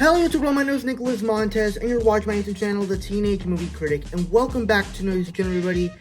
Hello YouTube, my name is Nicholas Montes, and you're watching my YouTube channel, The Teenage Movie Critic, and welcome back to another channel, everybody.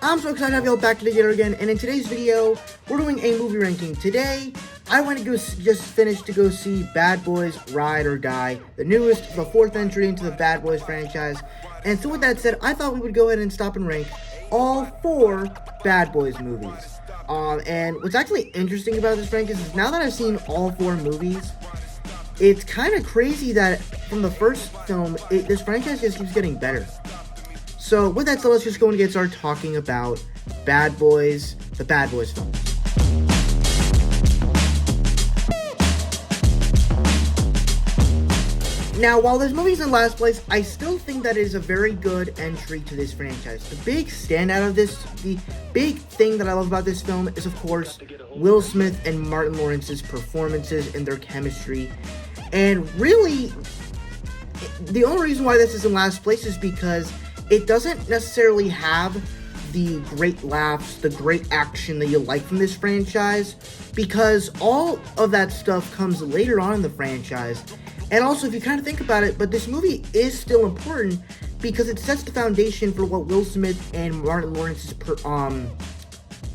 I'm so excited to have y'all back together again, and in today's video, we're doing a movie ranking. Today, I went to just finished to go see Bad Boys Ride or Die, the newest, the fourth entry into the Bad Boys franchise. And so with that said, I thought we would go ahead and stop and rank all 4 Bad Boys movies. And what's actually interesting about this rank is now that I've seen all 4 movies, it's kind of crazy that from the first film, this franchise just keeps getting better. So with that said, let's just go and get started talking about Bad Boys, the Bad Boys films. Now, while this movie's in last place, I still think that it is a very good entry to this franchise. The big standout of this, the big thing that I love about this film is, of course, Will Smith and Martin Lawrence's performances and their chemistry. And really, the only reason why this is in last place is because it doesn't necessarily have the great laughs, the great action that you like from this franchise, because all of that stuff comes later on in the franchise. And also, if you kind of think about it, but this movie is still important because it sets the foundation for what Will Smith and Martin Lawrence's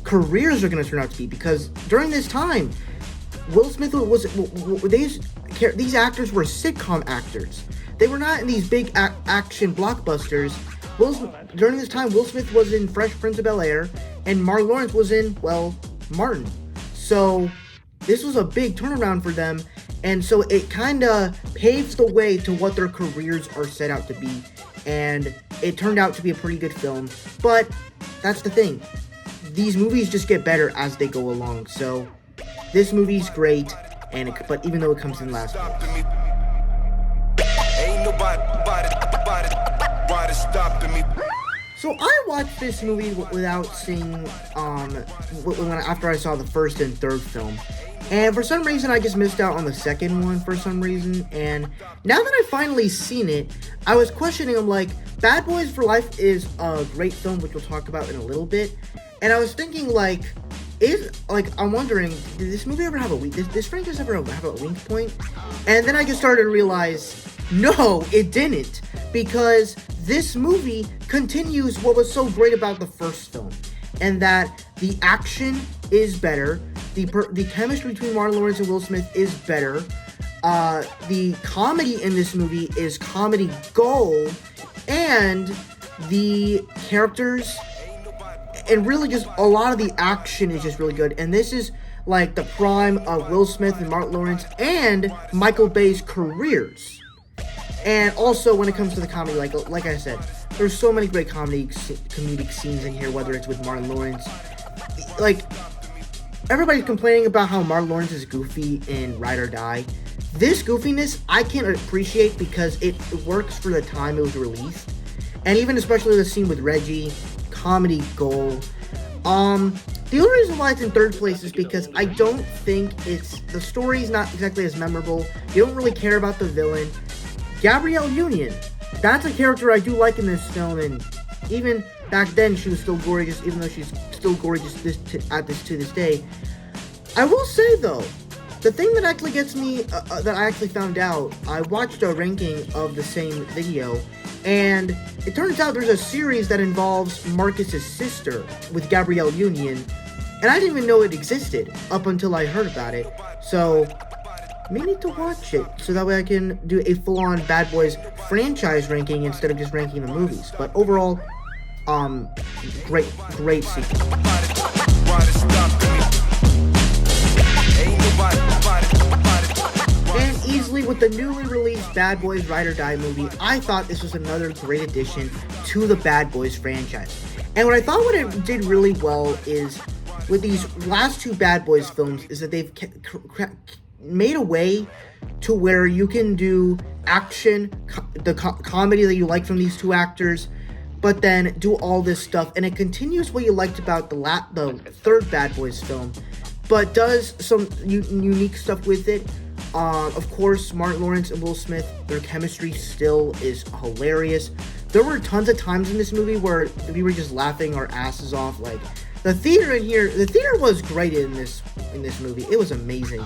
careers are going to turn out to be. Because during this time, Will Smith these actors were sitcom actors. They were not in these big action blockbusters. During this time, Will Smith was in Fresh Prince of Bel-Air, and Martin Lawrence was in, well, Martin. So this was a big turnaround for them, and so it kind of paves the way to what their careers are set out to be, and it turned out to be a pretty good film. But that's the thing. These movies just get better as they go along, so this movie's great, but even though it comes in last place. So I watched this movie without seeing, after I saw the first and third film. And for some reason, I just missed out on the second one for some reason. And now that I've finally seen it, I was questioning, I'm like, Bad Boys for Life is a great film, which we'll talk about in a little bit. And I was thinking, I'm wondering, did this movie ever have a weak, this franchise ever have a weak point? And then I just started to realize, no, it didn't. Because this movie continues what was so great about the first film. And that the action is better, the chemistry between Martin Lawrence and Will Smith is better, the comedy in this movie is comedy gold, and the characters, and really just a lot of the action is just really good. And this is like the prime of Will Smith and Martin Lawrence and Michael Bay's careers. And also when it comes to the comedy, like I said, there's so many great comedic scenes in here, whether it's with Martin Lawrence. Like, everybody's complaining about how Martin Lawrence is goofy in Ride or Die. This goofiness, I can appreciate because it works for the time it was released. And even especially the scene with Reggie, comedy gold. The only reason why it's in third place is because I don't think the story's not exactly as memorable. You don't really care about the villain. Gabrielle Union, that's a character I do like in this film, and even back then she was still gorgeous, even though she's still gorgeous to this day. I will say though, the thing that actually gets me, that I actually found out, I watched a ranking of the same video, and it turns out there's a series that involves Marcus's sister with Gabrielle Union, and I didn't even know it existed up until I heard about it. So may need to watch it so that way I can do a full-on Bad Boys franchise ranking instead of just ranking the movies. But overall, great sequel. And easily with the newly released Bad Boys Ride or Die movie, I thought this was another great addition to the Bad Boys franchise. And what I thought what it did really well is, with these last 2 Bad Boys films, is that they've made a way to where you can do action, the comedy that you like from these 2 actors, but then do all this stuff, and it continues what you liked about the third Bad Boys film, but does some unique stuff with it. Of course, Martin Lawrence and Will Smith, their chemistry still is hilarious. There were tons of times in this movie where we were just laughing our asses off. Like, the theater was great in this movie. It was amazing.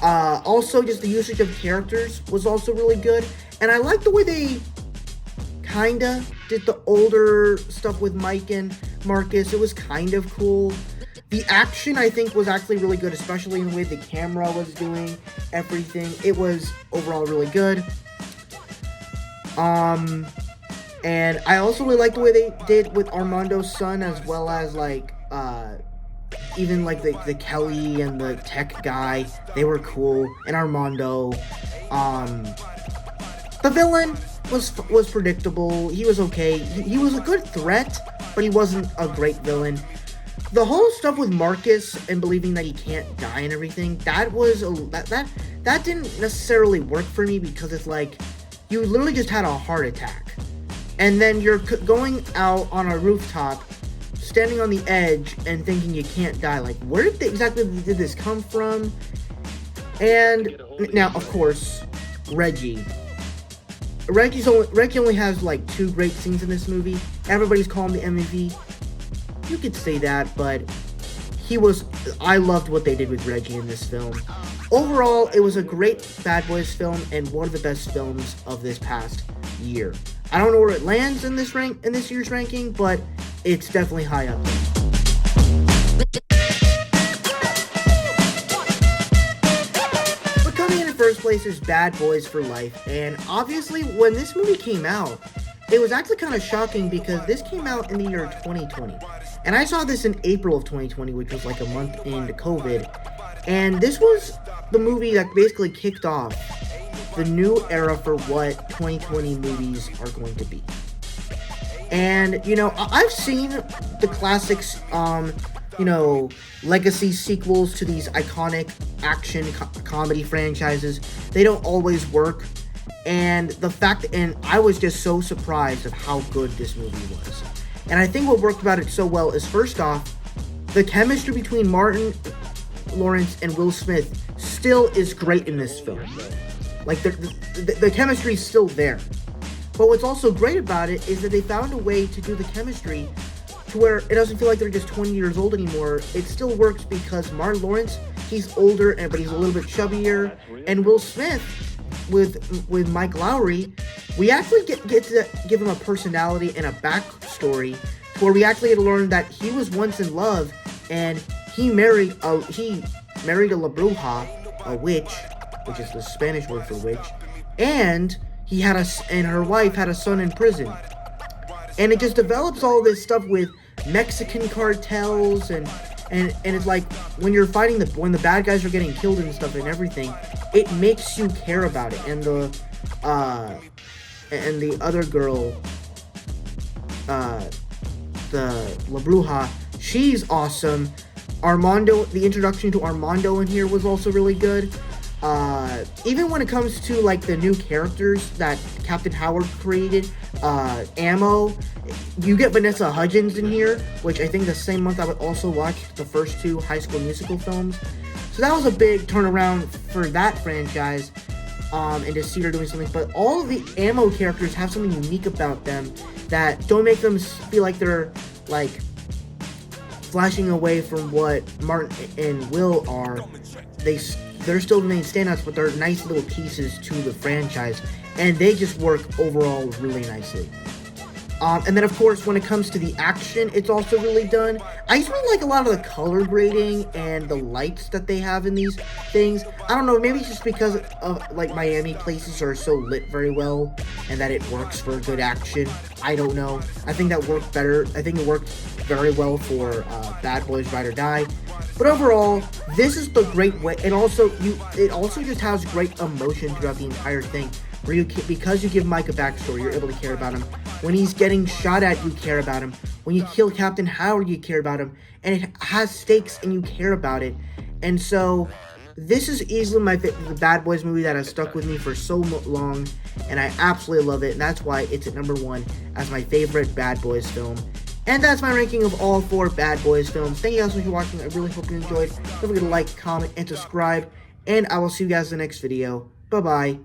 Also, just the usage of characters was also really good. And I like the way they kinda did the older stuff with Mike and Marcus. It was kind of cool. The action, I think, was actually really good, especially in the way the camera was doing everything. It was overall really good. And I also really like the way they did with Armando's son, as well as, like, even, like, the Kelly and the tech guy. They were cool. And Armando. The villain was predictable. He was okay. He was a good threat, but he wasn't a great villain. The whole stuff with Marcus and believing that he can't die and everything, that didn't necessarily work for me, because it's like, you literally just had a heart attack. And then you're going out on a rooftop, standing on the edge, and thinking you can't die. Like, where exactly did this come from? And now, of course, Reggie. Reggie only has, like, 2 great scenes in this movie. Everybody's calling the MVP. You could say that, but I loved what they did with Reggie in this film. Overall, it was a great Bad Boys film and one of the best films of this past year. I don't know where it lands in this year's ranking, but it's definitely high up. But coming in first place is Bad Boys for Life, and obviously when this movie came out, it was actually kind of shocking, because this came out in the year 2020. And I saw this in April of 2020, which was like a month into COVID. And this was the movie that basically kicked off the new era for what 2020 movies are going to be. And, you know, I've seen the classics, legacy sequels to these iconic action comedy franchises. They don't always work. And I was just so surprised at how good this movie was. And I think what worked about it so well is, first off, the chemistry between Martin Lawrence and Will Smith still is great in this film. Like, the chemistry is still there. But what's also great about it is that they found a way to do the chemistry to where it doesn't feel like they're just 20 years old anymore. It still works because Martin Lawrence, he's older, but he's a little bit chubbier. And Will Smith, with Mike Lowrey, we actually get to give him a personality and a backstory, where we actually get to learn that he was once in love, and he married a La Bruja, a witch, which is the Spanish word for witch, and her wife had a son in prison. And it just develops all this stuff with Mexican cartels, and it's like, when you're fighting when the bad guys are getting killed and stuff and everything, it makes you care about it. And the other girl, the La Bruja, she's awesome. Armando, the introduction to Armando in here was also really good. Even when it comes to, like, the new characters that Captain Howard created, Ammo, you get Vanessa Hudgens in here, which I think the same month I would also watch the first 2 High School Musical films. So that was a big turnaround for that franchise, and to see her doing something. But all of the Ammo characters have something unique about them that don't make them feel like they're, like, flashing away from what Martin and Will are. They're still the main standouts, but they're nice little pieces to the franchise, and they just work overall really nicely. And then, of course, when it comes to the action, it's also really done. I just really like a lot of the color grading and the lights that they have in these things. I don't know, maybe it's just because of, like, Miami places are so lit very well, and that it works for good action. I don't know. I think that worked better. I think it worked very well for Bad Boys Ride or Die. But overall, this is the great way. It also just has great emotion throughout the entire thing. Where because you give Mike a backstory, you're able to care about him. When he's getting shot at, you care about him. When you kill Captain Howard, you care about him. And it has stakes, and you care about it. And so, this is easily the Bad Boys movie that has stuck with me for so long. And I absolutely love it. And that's why it's at number 1 as my favorite Bad Boys film. And that's my ranking of all 4 Bad Boys films. Thank you guys so much for watching. I really hope you enjoyed. Don't forget to like, comment, and subscribe. And I will see you guys in the next video. Bye-bye.